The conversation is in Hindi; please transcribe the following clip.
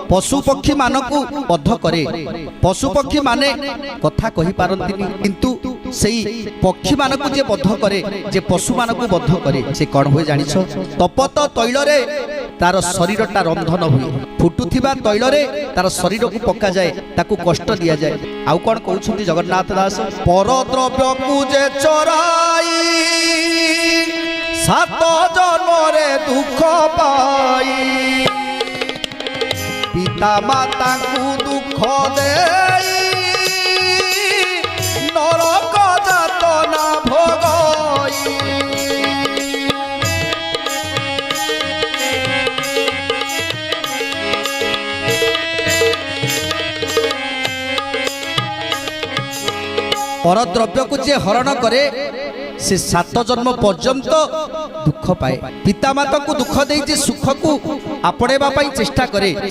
पशु पक्षी मानकु बद्ध करे। पशु पक्षी माने कथा कहि पारंतिनी किंतु सेई पक्षी मानकु जे बद्ध करे, जे पशु मानकु बद्ध करे से कौन हुए जानिछ? तपत तैल रे तार शरीरटा रंधन हुए, फुटुथिबा तैल रे तार शरीर को पक्का जाए, ताकू कष्ट दिया जाए। आउ कौन कहउछंती जगन्नाथ दास? पर द्रव्य कु जे चोराई सात जन्म रे दुख पाई, पिता माता को दुख दे नरक जातना भोगई। परद्रव्य को जे हरण करे से 7 जन्म पर्यंत दुख पाए। पिता माता को दुख दे सुख को आपणेबा चेष्टा करे।